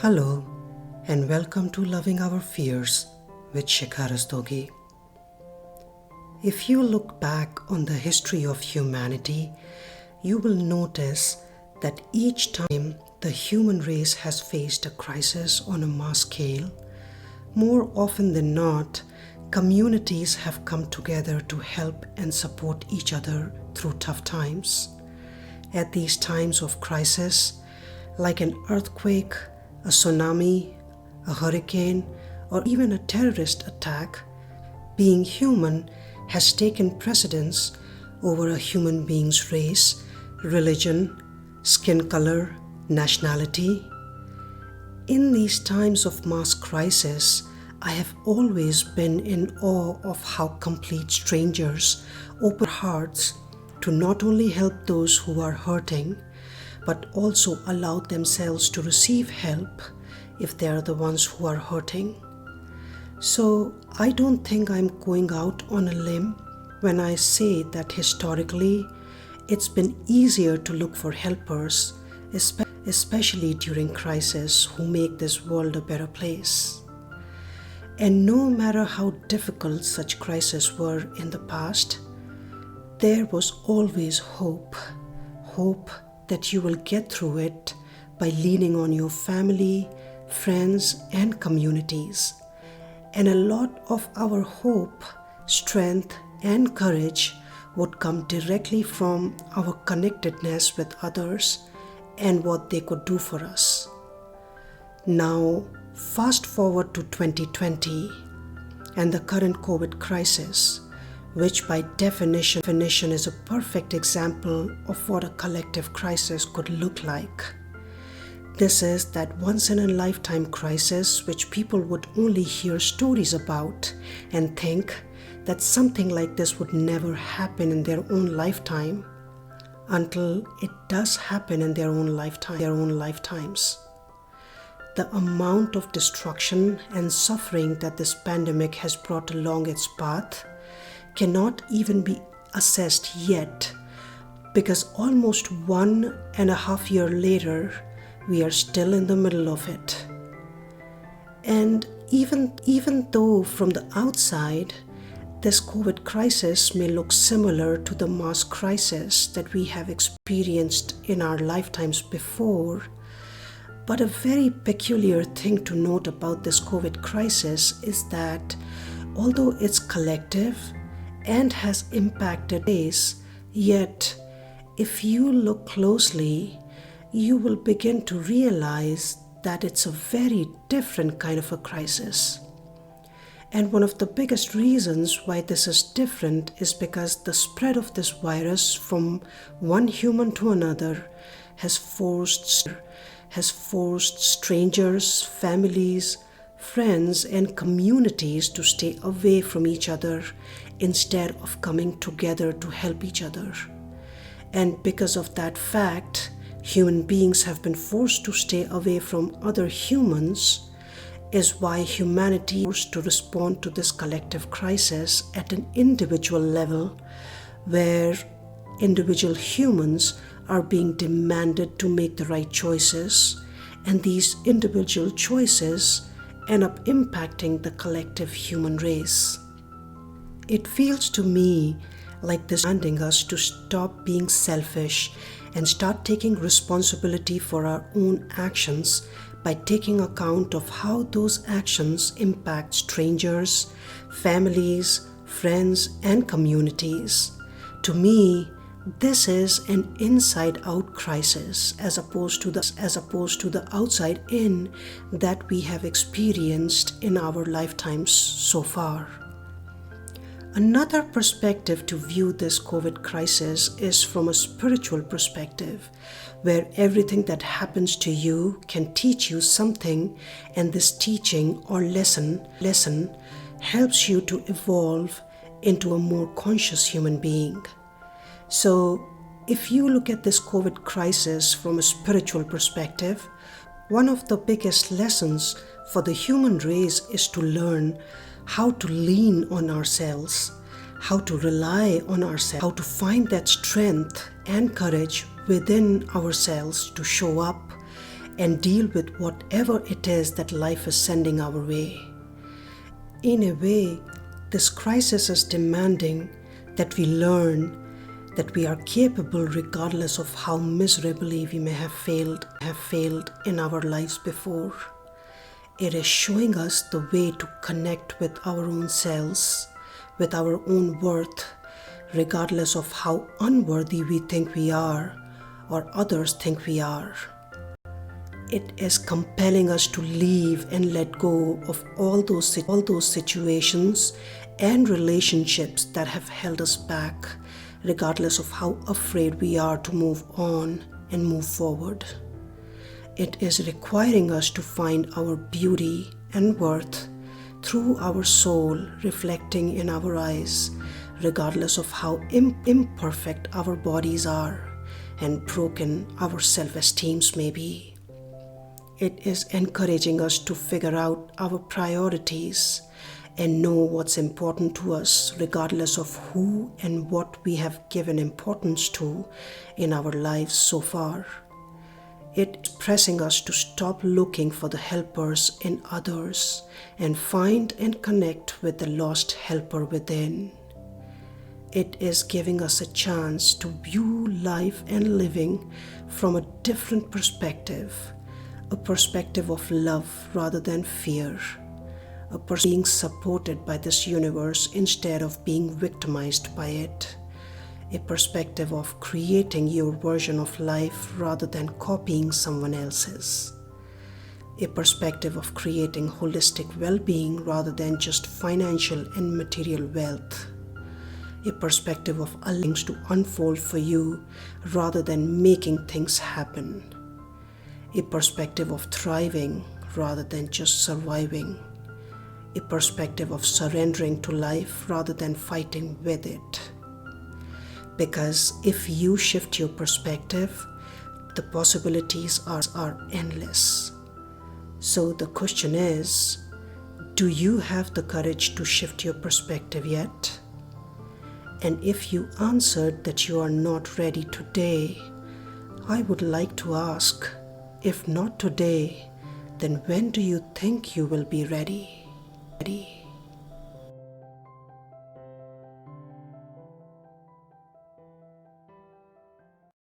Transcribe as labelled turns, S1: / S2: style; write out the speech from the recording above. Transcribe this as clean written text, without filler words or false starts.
S1: Hello, and welcome to Loving Our Fears with Shikhar Rastogi. If you look back on the history of humanity, you will notice that each time the human race has faced a crisis on a mass scale, more often than not, communities have come together to help and support each other through tough times. At these times of crisis, like an earthquake, a tsunami, a hurricane, or even a terrorist attack, being human has taken precedence over a human being's race, religion, skin color, nationality. In these times of mass crisis, I have always been in awe of how complete strangers open their hearts to not only help those who are hurting, but also allow themselves to receive help if they are the ones who are hurting. So I don't think I'm going out on a limb when I say that historically it's been easier to look for helpers, especially during crisis, who make this world a better place. And no matter how difficult such crises were in the past, there was always hope that you will get through it by leaning on your family, friends, and communities. And a lot of our hope, strength, and courage would come directly from our connectedness with others and what they could do for us. Now, fast forward to 2020 and the current COVID crisis, which by definition is a perfect example of what a collective crisis could look like. This is that once-in-a-lifetime crisis which people would only hear stories about and think that something like this would never happen in their own lifetime, until it does happen in their own lifetimes. The amount of destruction and suffering that this pandemic has brought along its path cannot even be assessed yet, because almost 1.5 years later, we are still in the middle of it. And even though from the outside, this COVID crisis may look similar to the mass crisis that we have experienced in our lifetimes before, but a very peculiar thing to note about this COVID crisis is that although it's collective and has impacted ways, yet if you look closely, you will begin to realize that it's a very different kind of a crisis. And one of the biggest reasons why this is different is because the spread of this virus from one human to another has forced strangers, families, friends, and communities to stay away from each other instead of coming together to help each other. And because of that fact, human beings have been forced to stay away from other humans, is why humanity is forced to respond to this collective crisis at an individual level, where individual humans are being demanded to make the right choices, and these individual choices end up impacting the collective human race. It feels to me like this is demanding us to stop being selfish and start taking responsibility for our own actions by taking account of how those actions impact strangers, families, friends, and communities. To me, this is an inside-out crisis as opposed to the outside-in that we have experienced in our lifetimes so far. Another perspective to view this COVID crisis is from a spiritual perspective, where everything that happens to you can teach you something, and this teaching or lesson helps you to evolve into a more conscious human being. So, if you look at this COVID crisis from a spiritual perspective, one of the biggest lessons for the human race is to learn how to lean on ourselves, how to rely on ourselves, how to find that strength and courage within ourselves to show up and deal with whatever it is that life is sending our way. In a way, this crisis is demanding that we learn that we are capable regardless of how miserably we may have failed in our lives before. It is showing us the way to connect with our own selves, with our own worth, regardless of how unworthy we think we are or others think we are. It is compelling us to leave and let go of all those situations and relationships that have held us back, regardless of how afraid we are to move on and move forward. It is requiring us to find our beauty and worth through our soul reflecting in our eyes, regardless of how imperfect our bodies are and broken our self-esteems may be. It is encouraging us to figure out our priorities and know what's important to us, regardless of who and what we have given importance to in our lives so far. It's pressing us to stop looking for the helpers in others and find and connect with the lost helper within. It is giving us a chance to view life and living from a different perspective, a perspective of love rather than fear, a person being supported by this universe instead of being victimized by it, a perspective of creating your version of life rather than copying someone else's, a perspective of creating holistic well-being rather than just financial and material wealth, a perspective of allowing things to unfold for you rather than making things happen, a perspective of thriving rather than just surviving, a perspective of surrendering to life rather than fighting with it. Because if you shift your perspective, the possibilities are endless. So the question is, do you have the courage to shift your perspective yet? And if you answered that you are not ready today, I would like to ask, if not today, then when do you think you will be ready?